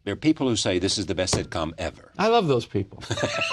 There are people who say this is the best sitcom ever. I love those people.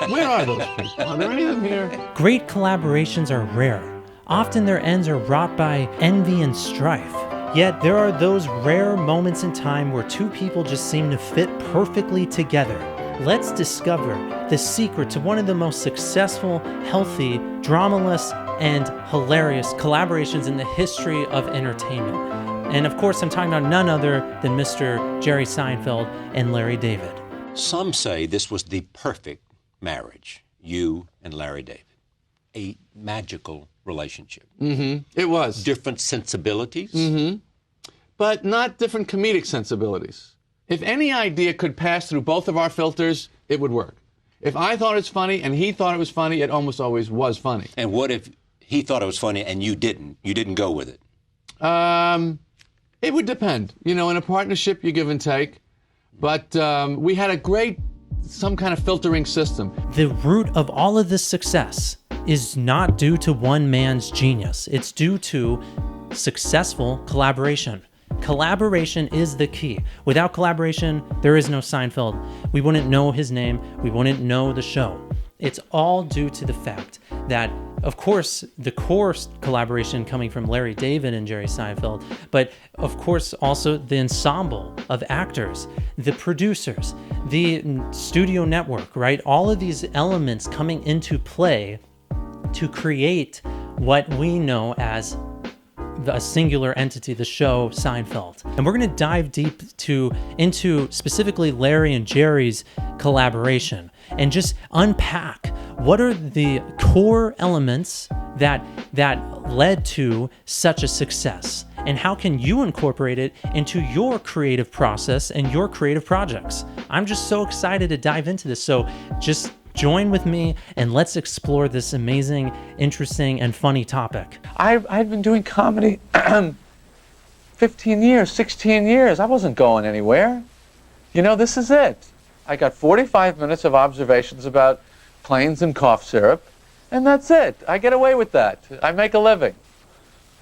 Where are those people? Are there any of them here? Great collaborations are rare. Often their ends are wrought by envy and strife. Yet there are those rare moments in time where two people just seem to fit perfectly together. Let's discover the secret to one of the most successful, healthy, dramaless, and hilarious collaborations in the history of entertainment. And of course, I'm talking about none other than Mr. Jerry Seinfeld and Larry David. Some say this was the perfect marriage, you and Larry David. A magical relationship. Mm-hmm. It was. Different sensibilities. Mm-hmm. But not different comedic sensibilities. If any idea could pass through both of our filters, it would work. If I thought it's funny and he thought it was funny, it almost always was funny. And what if he thought it was funny and you didn't? You didn't go with it? It would depend. You know, in a partnership, you give and take. But we had some kind of filtering system. The root of all of this success is not due to one man's genius. It's due to successful collaboration. Collaboration is the key. Without collaboration, there is no Seinfeld. We wouldn't know his name. We wouldn't know the show. It's all due to the fact that, of course, the core collaboration coming from Larry David and Jerry Seinfeld, but of course also the ensemble of actors, the producers, the studio network, right? All of these elements coming into play to create what we know as a singular entity, the show Seinfeld. And we're going to dive deep into specifically Larry and Jerry's collaboration and just unpack what are the core elements that led to such a success, and how can you incorporate it into your creative process and your creative projects. I'm just so excited to dive into this. So just join with me and let's explore this amazing, interesting, and funny topic. I'd been doing comedy 15 years, 16 years. I wasn't going anywhere. You know, this is it. I got 45 minutes of observations about planes and cough syrup, and that's it. I get away with that. I make a living.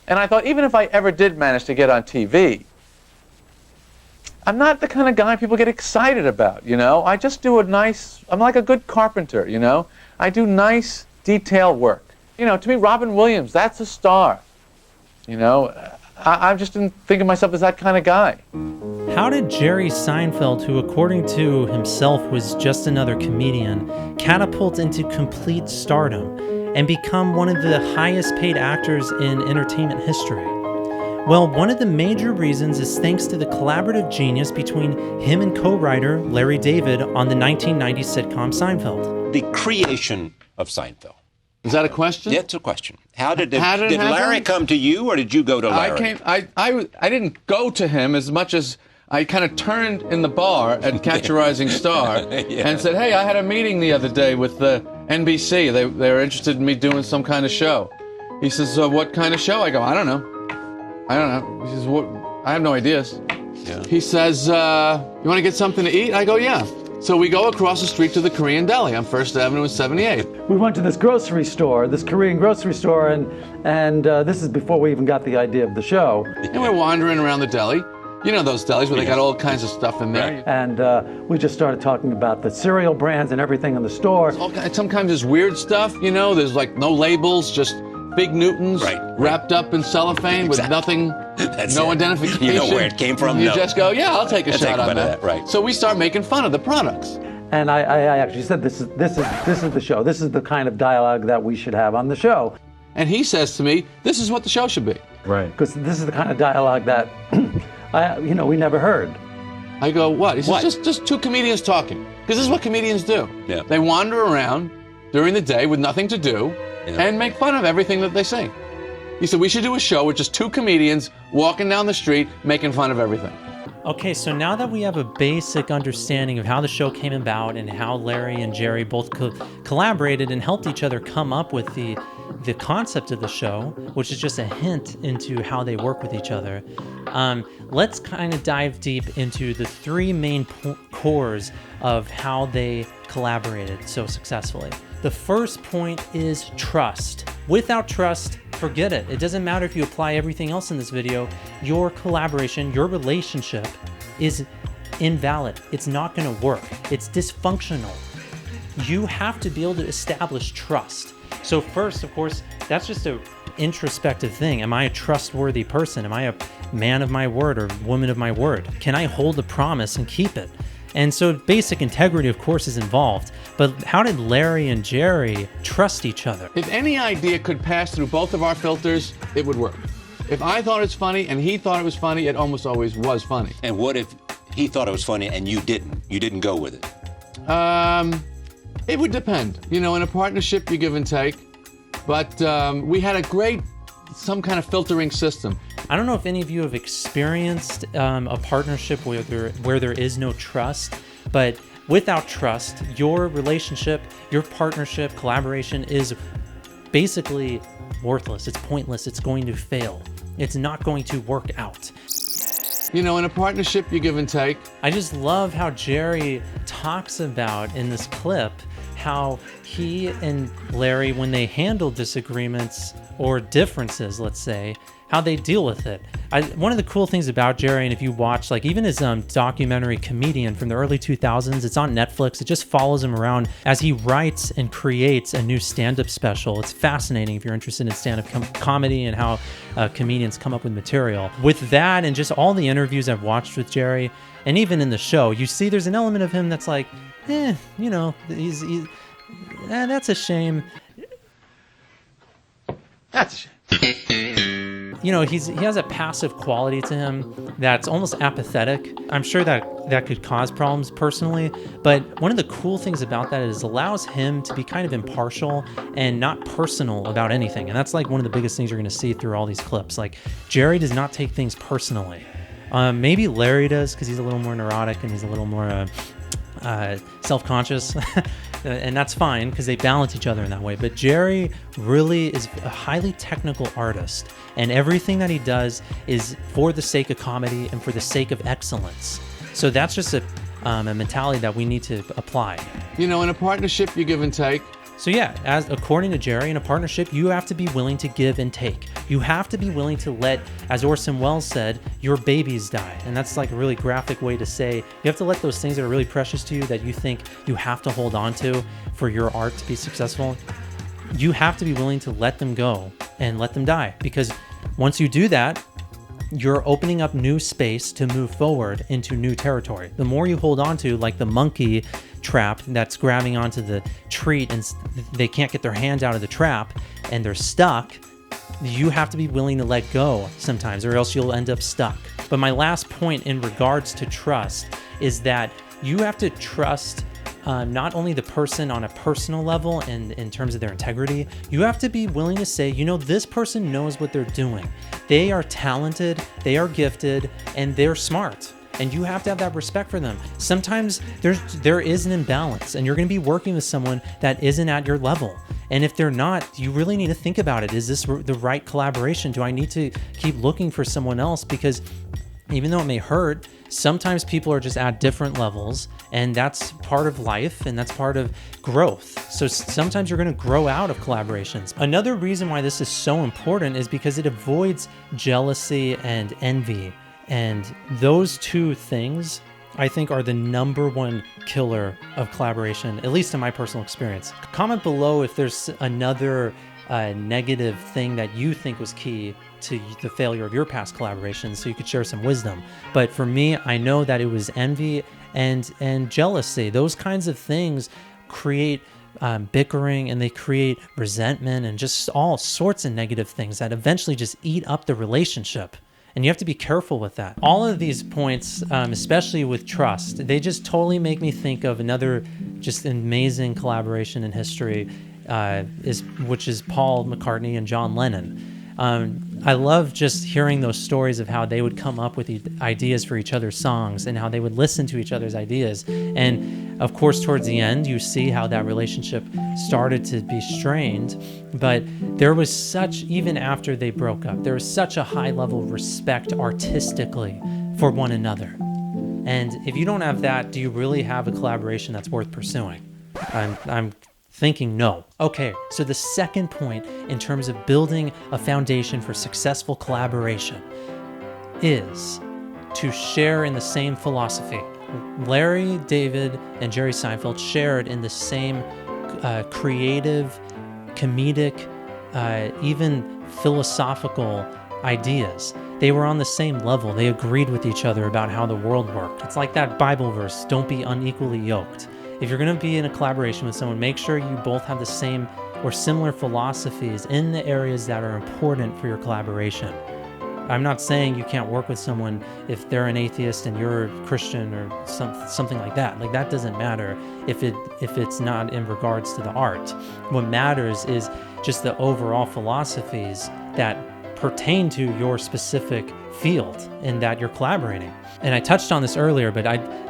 And I thought, even if I ever did manage to get on TV, I'm not the kind of guy people get excited about, you know? I just do I'm like a good carpenter, you know? I do nice, detailed work. You know, to me, Robin Williams, that's a star. You know, I just didn't think of myself as that kind of guy. How did Jerry Seinfeld, who according to himself was just another comedian, catapult into complete stardom and become one of the highest paid actors in entertainment history? Well, one of the major reasons is thanks to the collaborative genius between him and co-writer Larry David on the 1990s sitcom Seinfeld. The creation of Seinfeld. Is that a question? Yeah, it's a question. Did happen? Larry come to you, or did you go to Larry? I didn't go to him as much as I kind of turned in the bar at Catch a Rising Star and said, hey, I had a meeting the other day with the NBC. They were interested in me doing some kind of show. He says, what kind of show? I go, I don't know. He says, what? I have no ideas. Yeah. He says, you want to get something to eat? I go, yeah. So we go across the street to the Korean deli on 1st Avenue and 78th. We went to this grocery store, this Korean grocery store, and this is before we even got the idea of the show. And we're wandering around the deli. You know those delis where they got all kinds of stuff in there. Right. And we just started talking about the cereal brands and everything in the store. Sometimes there's weird stuff, you know, there's like no labels, just big Newtons wrapped up in cellophane with nothing, no identification. You know where it came from? You just go, yeah, I'll take a shot on that. Right. So we start making fun of the products. And I actually said, this is the show. This is the kind of dialogue that we should have on the show. And he says to me, this is what the show should be. Right. Because this is the kind of dialogue that, we never heard. I go, what? He says, just two comedians talking. Because this is what comedians do. Yeah. They wander around during the day with nothing to do and make fun of everything that they see. He said, we should do a show with just two comedians walking down the street making fun of everything. Okay, so now that we have a basic understanding of how the show came about and how Larry and Jerry both collaborated and helped each other come up with the concept of the show, which is just a hint into how they work with each other, let's kind of dive deep into the three main cores of how they collaborated so successfully. The first point is trust. Without trust, forget it. It doesn't matter if you apply everything else in this video. Your collaboration, your relationship is invalid. It's not going to work. It's dysfunctional. You have to be able to establish trust. So first, of course, that's just a introspective thing. Am I a trustworthy person? Am I a man of my word or woman of my word? Can I hold a promise and keep it? And so basic integrity, of course, is involved. But how did Larry and Jerry trust each other? If any idea could pass through both of our filters, it would work. If I thought it's funny and he thought it was funny, it almost always was funny. And what if he thought it was funny and you didn't? You didn't go with it? It would depend. You know, in a partnership, you give and take. But we had some kind of filtering system. I don't know if any of you have experienced a partnership where there is no trust, but without trust, your relationship, your partnership, collaboration is basically worthless. It's pointless. It's going to fail. It's not going to work out. You know, in a partnership, you give and take. I just love how Jerry talks about in this clip how he and Larry, when they handle disagreements or differences, let's say, how they deal with it. One of the cool things about Jerry, and if you watch, like even his documentary Comedian from the early 2000s, it's on Netflix. It just follows him around as he writes and creates a new stand-up special. It's fascinating if you're interested in stand-up comedy and how comedians come up with material. With that and just all the interviews I've watched with Jerry, and even in the show, you see there's an element of him that's like, you know, that's a shame. That's a shame. You know, he has a passive quality to him that's almost apathetic. I'm sure that could cause problems personally, but one of the cool things about that is it allows him to be kind of impartial and not personal about anything. And that's like one of the biggest things you're going to see through all these clips. Like, Jerry does not take things personally. Maybe Larry does because he's a little more neurotic and he's a little more self-conscious. And that's fine because they balance each other in that way. But Jerry really is a highly technical artist, and everything that he does is for the sake of comedy and for the sake of excellence. So that's just a mentality that we need to apply. You know, in a partnership, you give and take. So yeah, according to Jerry, in a partnership, you have to be willing to give and take. You have to be willing to let, as Orson Welles said, your babies die. And that's like a really graphic way to say, you have to let those things that are really precious to you that you think you have to hold on to for your art to be successful. You have to be willing to let them go and let them die. Because once you do that, you're opening up new space to move forward into new territory. The more you hold on to, like the monkey trap that's grabbing onto the treat and they can't get their hand out of the trap and they're stuck, you have to be willing to let go sometimes or else you'll end up stuck. But my last point in regards to trust is that you have to trust not only the person on a personal level and in terms of their integrity, you have to be willing to say, you know, this person knows what they're doing. They are talented, they are gifted, and they're smart. And you have to have that respect for them. Sometimes there is an imbalance and you're going to be working with someone that isn't at your level. And if they're not, you really need to think about it. Is this the right collaboration? Do I need to keep looking for someone else? Because even though it may hurt, sometimes people are just at different levels, and that's part of life and that's part of growth. So sometimes you're going to grow out of collaborations. Another reason why this is so important is because it avoids jealousy and envy. And those two things, I think, are the number one killer of collaboration, at least in my personal experience. Comment below if there's another negative thing that you think was key to the failure of your past collaborations, so you could share some wisdom. But for me, I know that it was envy and jealousy. Those kinds of things create bickering, and they create resentment and just all sorts of negative things that eventually just eat up the relationship. And you have to be careful with that. All of these points, especially with trust, they just totally make me think of another just amazing collaboration in history, which is Paul McCartney and John Lennon. I love just hearing those stories of how they would come up with ideas for each other's songs and how they would listen to each other's ideas. And of course, towards the end, you see how that relationship started to be strained. But there was such, even after they broke up, there was such a high level of respect artistically for one another. And if you don't have that, do you really have a collaboration that's worth pursuing? I'm thinking no. Okay, so the second point in terms of building a foundation for successful collaboration is to share in the same philosophy. Larry David and Jerry Seinfeld shared in the same creative, comedic, even philosophical ideas. They were on the same level. They agreed with each other about how the world worked. It's like that Bible verse, don't be unequally yoked. If you're going to be in a collaboration with someone, make sure you both have the same or similar philosophies in the areas that are important for your collaboration. I'm not saying you can't work with someone if they're an atheist and you're a Christian or something like that. Like, that doesn't matter if it's not in regards to the art. What matters is just the overall philosophies that pertain to your specific field and that you're collaborating. And I touched on this earlier, but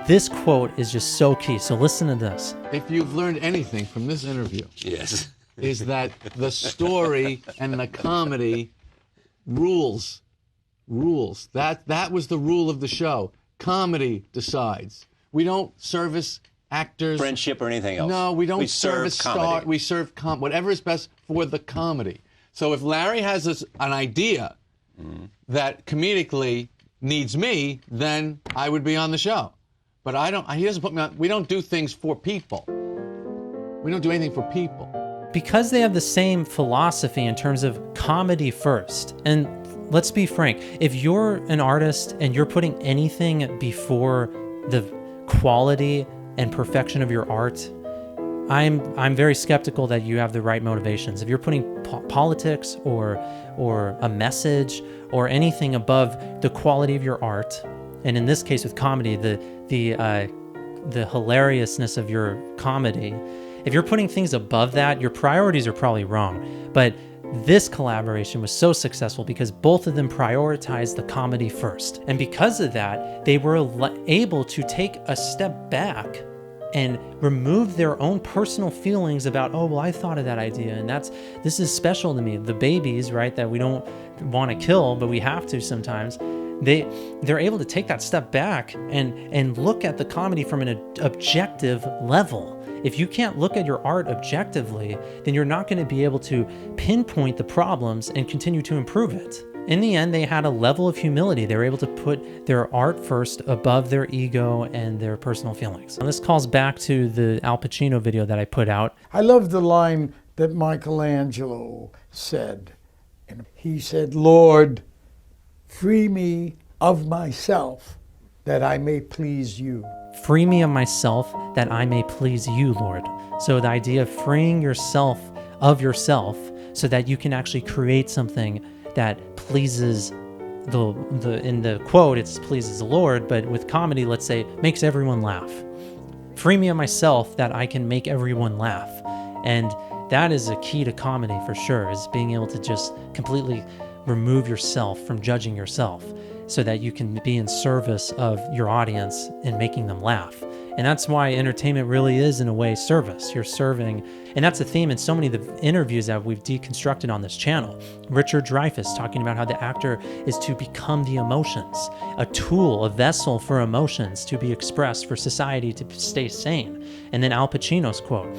this quote is just so key. So listen to this. If you've learned anything from this interview, Yes. is that the story and the comedy rules. That was the rule of the show. Comedy decides. We don't service actors. Friendship or anything else. No, we don't serve service comedy. We serve whatever is best for the comedy. So if Larry has an idea that comedically needs me, then I would be on the show. But he doesn't put me on. We don't do things for people. We don't do anything for people. Because they have the same philosophy in terms of comedy first. And let's be frank, if you're an artist and you're putting anything before the quality and perfection of your art, I'm very skeptical that you have the right motivations. If you're putting politics or a message or anything above the quality of your art, and in this case with comedy, the hilariousness of your comedy, if you're putting things above that, your priorities are probably wrong. But this collaboration was so successful because both of them prioritized the comedy first. And because of that, they were able to take a step back and remove their own personal feelings about, oh, well, I thought of that idea, and this is special to me. The babies, right, that we don't want to kill, but we have to sometimes, they're able to take that step back and look at the comedy from an objective level. If you can't look at your art objectively, then you're not going to be able to pinpoint the problems and continue to improve it. In the end, they had a level of humility. They were able to put their art first above their ego and their personal feelings. And this calls back to the Al Pacino video that I put out. I love the line that Michelangelo said. And he said, "Lord, free me of myself that I may please you." Free me of myself that I may please you, Lord. So the idea of freeing yourself of yourself so that you can actually create something that pleases in the quote, it pleases the Lord, but with comedy, let's say, makes everyone laugh. Free me of myself that I can make everyone laugh. And that is a key to comedy for sure, is being able to just completely remove yourself from judging yourself so that you can be in service of your audience and making them laugh. And that's why entertainment really is, in a way, service. You're serving, and that's a theme in so many of the interviews that we've deconstructed on this channel. Richard Dreyfuss talking about how the actor is to become the emotions, a tool, a vessel for emotions to be expressed for society to stay sane. And then Al Pacino's quote.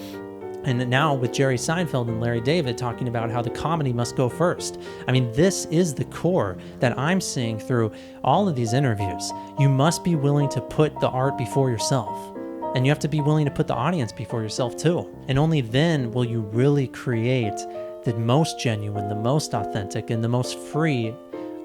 And now with Jerry Seinfeld and Larry David talking about how the comedy must go first. I mean, this is the core that I'm seeing through all of these interviews. You must be willing to put the art before yourself. And you have to be willing to put the audience before yourself too. And only then will you really create the most genuine, the most authentic, and the most free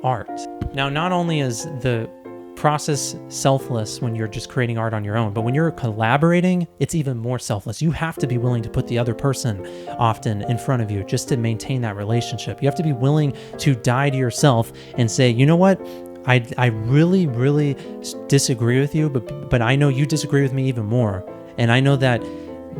art. Now, not only is the process selfless when you're just creating art on your own, but when you're collaborating, it's even more selfless. You have to be willing to put the other person often in front of you just to maintain that relationship. You have to be willing to die to yourself and say, you know what? I really, really disagree with you, but I know you disagree with me even more. And I know that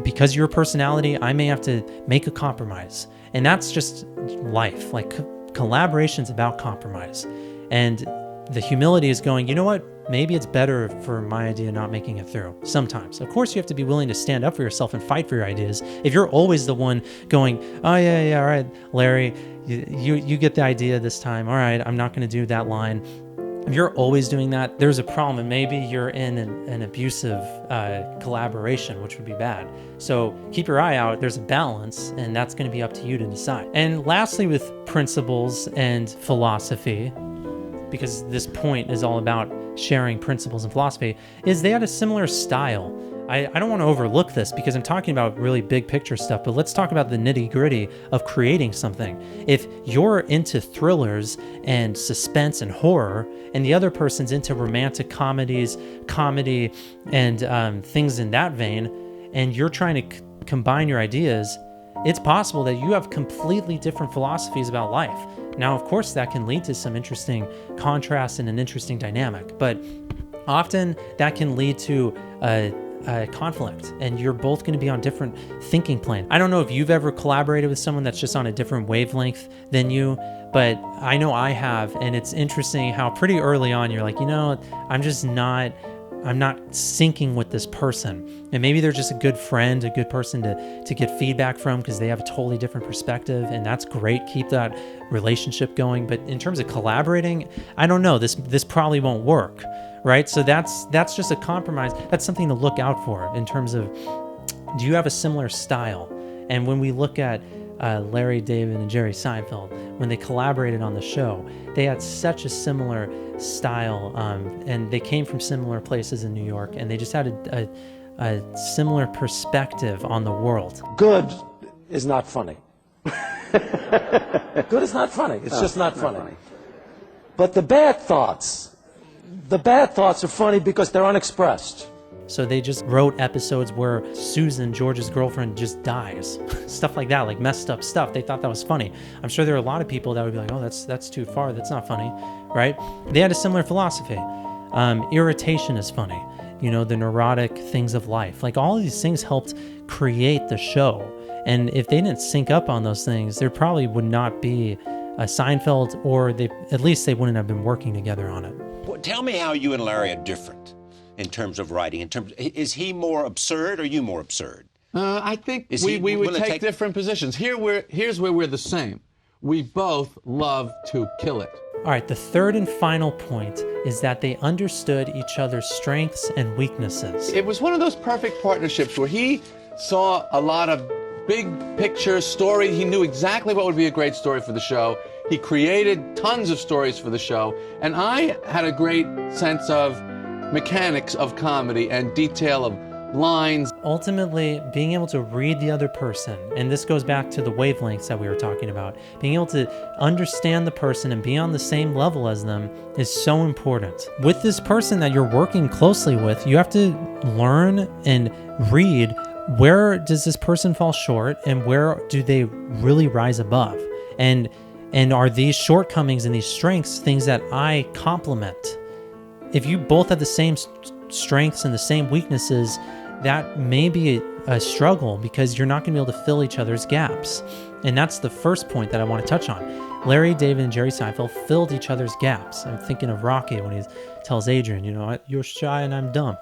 because of your personality, I may have to make a compromise. And that's just life. Like, collaboration's about compromise. And the humility is going, you know what? Maybe it's better for my idea not making it through sometimes. Of course, you have to be willing to stand up for yourself and fight for your ideas. If you're always the one going, oh, yeah, all right, Larry, you get the idea this time. All right, I'm not going to do that line. If you're always doing that, there's a problem, and maybe you're in an abusive collaboration, which would be bad. So keep your eye out. There's a balance, and that's going to be up to you to decide. And lastly, with principles and philosophy, because this point is all about sharing principles and philosophy, is they had a similar style. I don't want to overlook this because I'm talking about really big picture stuff, but let's talk about the nitty gritty of creating something. If you're into thrillers and suspense and horror, and the other person's into romantic comedies, comedy, and things in that vein, and you're trying to combine your ideas, it's possible that you have completely different philosophies about life. Now, of course, that can lead to some interesting contrast and an interesting dynamic, but often that can lead to a conflict, and you're both going to be on different thinking plane. I don't know if you've ever collaborated with someone that's just on a different wavelength than you, but I know I have, and it's interesting how pretty early on you're like, you know, I'm not syncing with this person. And maybe they're just a good friend, a good person to get feedback from because they have a totally different perspective, and that's great. Keep that relationship going. But in terms of collaborating, I don't know. This probably won't work, right? So that's just a compromise. That's something to look out for in terms of, do you have a similar style? And when we look at Larry David and Jerry Seinfeld, when they collaborated on the show, they had such a similar style, and they came from similar places in New York, and they just had a similar perspective on the world. Good is not funny. Good is not funny. It's just not funny. But the bad thoughts are funny because they're unexpressed. So they just wrote episodes where Susan, George's girlfriend, just dies. Stuff like that, like messed up stuff. They thought that was funny. I'm sure there are a lot of people that would be like, oh, that's too far. That's not funny, right? They had a similar philosophy. Irritation is funny. You know, the neurotic things of life. Like all of these things helped create the show. And if they didn't sync up on those things, there probably would not be a Seinfeld, or at least they wouldn't have been working together on it. Well, tell me how you and Larry are different in terms of writing. Is he more absurd or you more absurd? I think we would take different positions. Here's where we're the same. We both love to kill it. All right, the third and final point is that they understood each other's strengths and weaknesses. It was one of those perfect partnerships where he saw a lot of big picture story. He knew exactly what would be a great story for the show. He created tons of stories for the show. And I had a great sense of mechanics of comedy and detail of lines. Ultimately, being able to read the other person, and this goes back to the wavelengths that we were talking about, being able to understand the person and be on the same level as them is so important. With this person that you're working closely with, you have to learn and read, where does this person fall short and where do they really rise above? And are these shortcomings and these strengths things that I complement? If you both have the same strengths and the same weaknesses, that may be a struggle because you're not going to be able to fill each other's gaps. And that's the first point that I want to touch on. Larry David and Jerry Seinfeld filled each other's gaps. I'm thinking of Rocky when he tells Adrian, you know, you're shy and I'm dumb.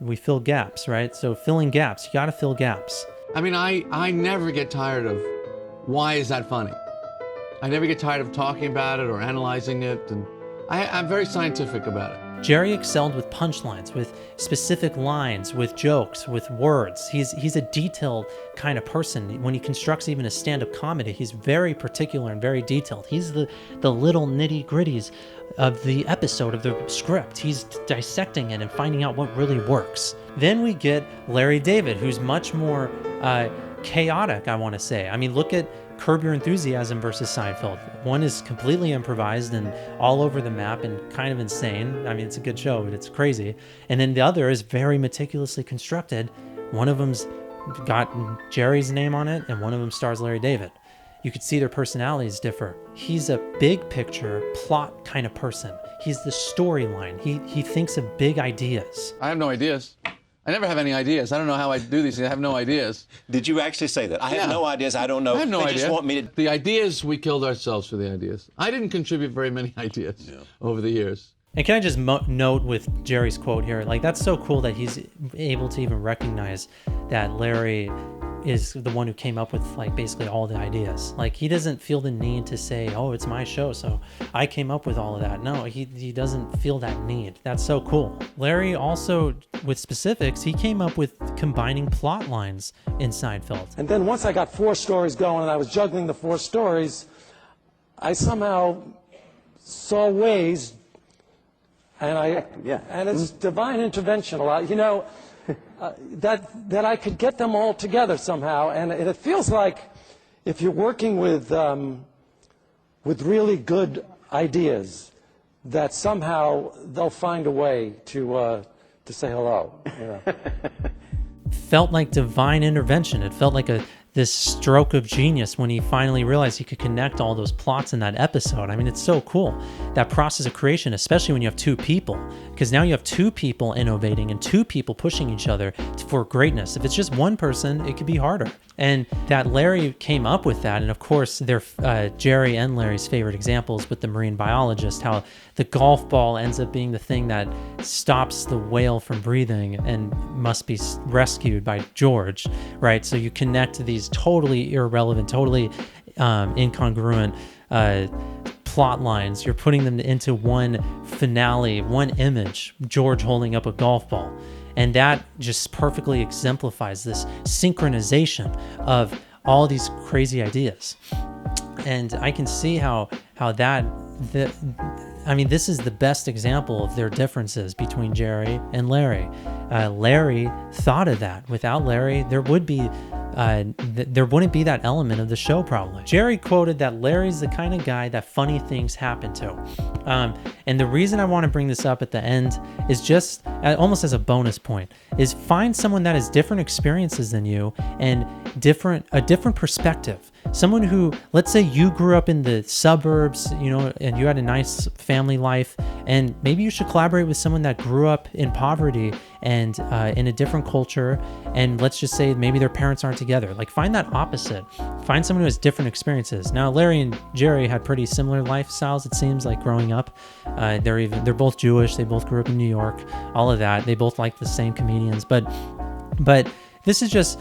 We fill gaps, right? So filling gaps, you got to fill gaps. I mean, I never get tired of, why is that funny? I never get tired of talking about it or analyzing it, and I'm very scientific about it. Jerry excelled with punchlines, with specific lines, with jokes, with words. He's a detailed kind of person. When he constructs even a stand-up comedy, he's very particular and very detailed. He's the little nitty-gritties of the episode, of the script. He's dissecting it and finding out what really works. Then we get Larry David, who's much more chaotic, I want to say. I mean, look at Curb Your Enthusiasm versus Seinfeld. One is completely improvised and all over the map and kind of insane. I mean, it's a good show, but it's crazy. And then the other is very meticulously constructed. One of them's got Jerry's name on it, and one of them stars Larry David. You could see their personalities differ. He's a big picture, plot kind of person. He's the storyline. He thinks of big ideas. I have no ideas. I never have any ideas. I don't know how I do these things. I have no ideas. Did you actually say that? I have no ideas. I don't know. I have no idea. They just want me to... The ideas, we killed ourselves for the ideas. I didn't contribute very many ideas over the years. And can I just note with Jerry's quote here, like, that's so cool that he's able to even recognize that Larry is the one who came up with, like, basically all the ideas. Like, he doesn't feel the need to say, oh, it's my show, so I came up with all of that. No, he doesn't feel that need. That's so cool. Larry also, with specifics, he came up with combining plot lines in Seinfeld. And then once I got 4 stories going and I was juggling the 4 stories, I somehow saw ways and it's divine intervention a lot. You know, that I could get them all together somehow, and it feels like if you're working with really good ideas, that somehow they'll find a way to say hello. You know. Felt like divine intervention. It felt like this stroke of genius when he finally realized he could connect all those plots in that episode. I mean, it's so cool, that process of creation, especially when you have two people, because now you have two people innovating and two people pushing each other for greatness. If it's just one person, it could be harder. And that Larry came up with that, and of course, they're Jerry and Larry's favorite examples with the marine biologist, how the golf ball ends up being the thing that stops the whale from breathing and must be rescued by George, right? So you connect these totally irrelevant, totally incongruent plot lines. You're putting them into one finale, one image, George holding up a golf ball. And that just perfectly exemplifies this synchronization of all these crazy ideas. And I can see how I mean, this is the best example of their differences between Jerry and Larry. Larry thought of that. Without Larry, there wouldn't be that element of the show probably. Jerry quoted that Larry's the kind of guy that funny things happen to. And the reason I want to bring this up at the end is just almost as a bonus point, is find someone that has different experiences than you and a different perspective. Someone who, let's say you grew up in the suburbs, you know, and you had a nice family life, and maybe you should collaborate with someone that grew up in poverty and in a different culture, and let's just say maybe their parents aren't together. Like, find that opposite. Find someone who has different experiences. Now, Larry and Jerry had pretty similar lifestyles, it seems like, growing up. They're both Jewish. They both grew up in New York. All of that. They both like the same comedians. But this is just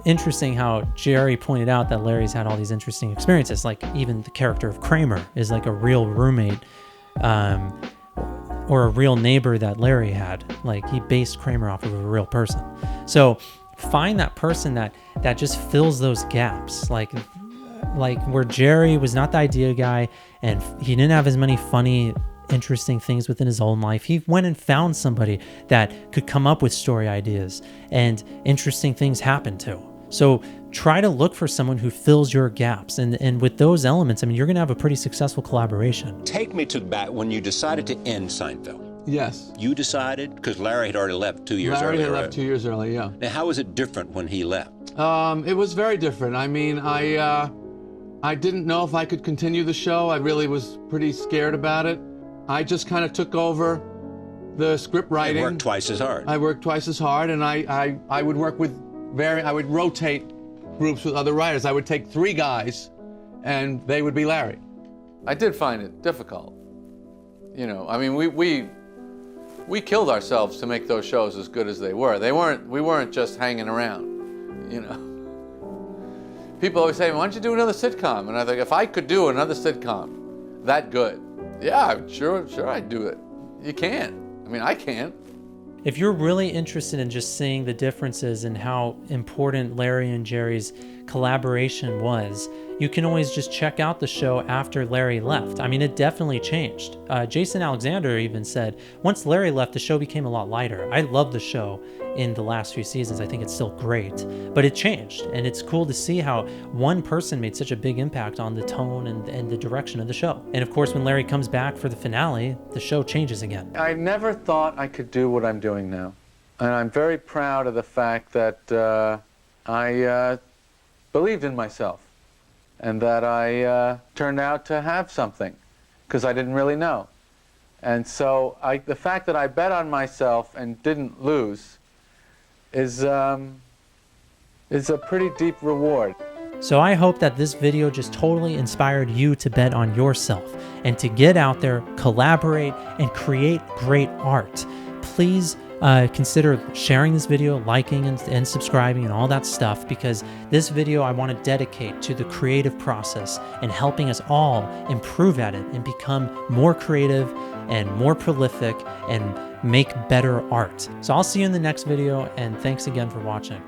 interesting how Jerry pointed out that Larry's had all these interesting experiences. Like, even the character of Kramer is like a real roommate, or a real neighbor that Larry had. Like, he based Kramer off of a real person. So find that person that just fills those gaps. Like where Jerry was not the idea guy, and he didn't have as many funny, interesting things within his own life. He went and found somebody that could come up with story ideas, and interesting things happen to. So try to look for someone who fills your gaps. And with those elements, I mean, you're going to have a pretty successful collaboration. Take me to back when you decided to end Seinfeld. Yes. You decided? Because Larry had already left 2 years earlier. Larry had left 2 years early, yeah. Now, how was it different when he left? It was very different. I mean, I didn't know if I could continue the show. I really was pretty scared about it. I just kind of took over the script writing. You worked twice as hard. I worked twice as hard, and I would work with I would rotate groups with other writers. I would take 3 guys, and they would be Larry. I did find it difficult. You know, I mean, we killed ourselves to make those shows as good as they were. We weren't just hanging around, you know. People always say, why don't you do another sitcom? And I think, if I could do another sitcom that good, yeah, sure I'd do it. You can't. I mean, I can't. If you're really interested in just seeing the differences and how important Larry and Jerry's collaboration was, you can always just check out the show after Larry left. I mean, it definitely changed. Jason Alexander even said, once Larry left, the show became a lot lighter. I love the show in the last few seasons. I think it's still great, but it changed. And it's cool to see how one person made such a big impact on the tone and the direction of the show. And of course, when Larry comes back for the finale, the show changes again. I never thought I could do what I'm doing now. And I'm very proud of the fact that I believed in myself, and that I turned out to have something, because I didn't really know. And so the fact that I bet on myself and didn't lose is a pretty deep reward. So I hope that this video just totally inspired you to bet on yourself and to get out there, collaborate, and create great art. Please consider sharing this video, liking and subscribing and all that stuff, because this video I want to dedicate to the creative process and helping us all improve at it and become more creative and more prolific and make better art. So I'll see you in the next video, and thanks again for watching.